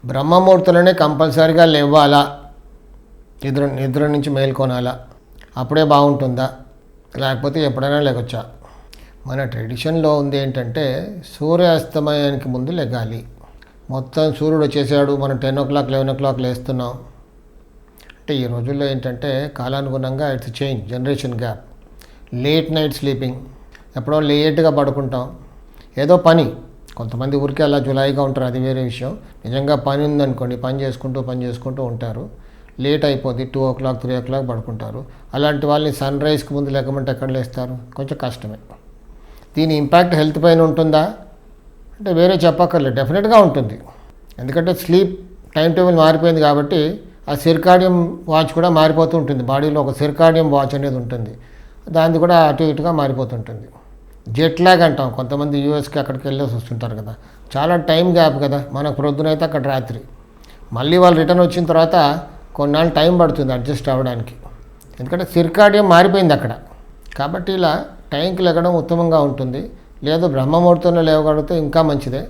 బ్రహ్మముహూర్తంలోనే కంపల్సరీగా లేవాలా, నిద్ర నుంచి మేల్కొనాలా, అప్పుడే బాగుంటుందా, లేకపోతే ఎప్పుడైనా లేకొచ్చా? మన ట్రెడిషన్లో ఉంది ఏంటంటే సూర్యాస్తమయానికి ముందు లెగాలి. మొత్తం సూర్యుడు వచ్చేసాడు, మనం 10 o'clock 11 o'clock లేస్తున్నాం అంటే ఈ రోజుల్లో ఏంటంటే కాలానుగుణంగా it's change, generation gap. Late night sleeping, ఎప్పుడో లేట్గా పడుకుంటాం. ఏదో పని, కొంతమంది ఊరికే అలా జులాయిగా ఉంటారు, అది వేరే విషయం. నిజంగా పని ఉందనుకోండి, పని చేసుకుంటూ ఉంటారు, లేట్ అయిపోద్ది, 2 o'clock 3 o'clock పడుకుంటారు. అలాంటి వాళ్ళని సన్ రైజ్కి ముందు లేకమంటే ఎక్కడ లేస్తారు? కొంచెం కష్టమే. దీని ఇంపాక్ట్ హెల్త్ పైన ఉంటుందా అంటే వేరే చెప్పక్కర్లేదు, డెఫినెట్గా ఉంటుంది. ఎందుకంటే స్లీప్ టైం టేబుల్ మారిపోయింది కాబట్టి ఆ సిర్కాడియం వాచ్ కూడా మారిపోతూ ఉంటుంది. బాడీలో ఒక సిర్కాడియం వాచ్ అనేది ఉంటుంది, దాన్ని కూడా అటు ఇటుగా మారిపోతుంటుంది. జెట్ లాగ్ అంటాం, కొంతమంది యూఎస్కి అక్కడికి వెళ్ళేసి వస్తుంటారు కదా, చాలా టైం గ్యాప్ కదా. మనకు ప్రొద్దునైతే అక్కడ రాత్రి, మళ్ళీ వాళ్ళు రిటర్న్ వచ్చిన తర్వాత కొన్నాళ్ళు టైం పడుతుంది అడ్జస్ట్ అవ్వడానికి, ఎందుకంటే సిర్కాడియం మారిపోయింది అక్కడ. కాబట్టి ఇలా టైంకి లెగడం ఉత్తమంగా ఉంటుంది. లేదు బ్రహ్మముహూర్తంలో లేవగలిగితే ఇంకా మంచిదే.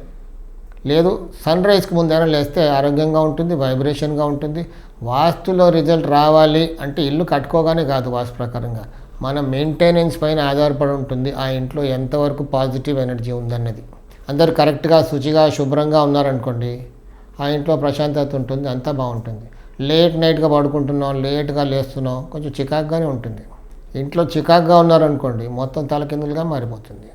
లేదు సన్ రైజ్కి ముందైనా లేస్తే ఆరోగ్యంగా ఉంటుంది, వైబ్రేషన్గా ఉంటుంది. వాస్తులో రిజల్ట్ రావాలి అంటే ఇల్లు కట్టుకోగానే కాదు, వాస్తు ప్రకారంగా మన మెయింటెనెన్స్ పైన ఆధారపడి ఉంటుంది. ఆ ఇంట్లో ఎంతవరకు పాజిటివ్ ఎనర్జీ ఉందన్నది. అందరు కరెక్ట్గా శుచిగా శుభ్రంగా ఉన్నారనుకోండి, ఆ ఇంట్లో ప్రశాంతత ఉంటుంది, అంతా బాగుంటుంది. లేట్ నైట్గా పడుకుంటున్నాం, లేట్గా లేస్తున్నాం, కొంచెం చికాకుగానే ఉంటుంది. ఇంట్లో చికాకుగా ఉన్నారనుకోండి, మొత్తం తలకిందులుగా మారిపోతుంది.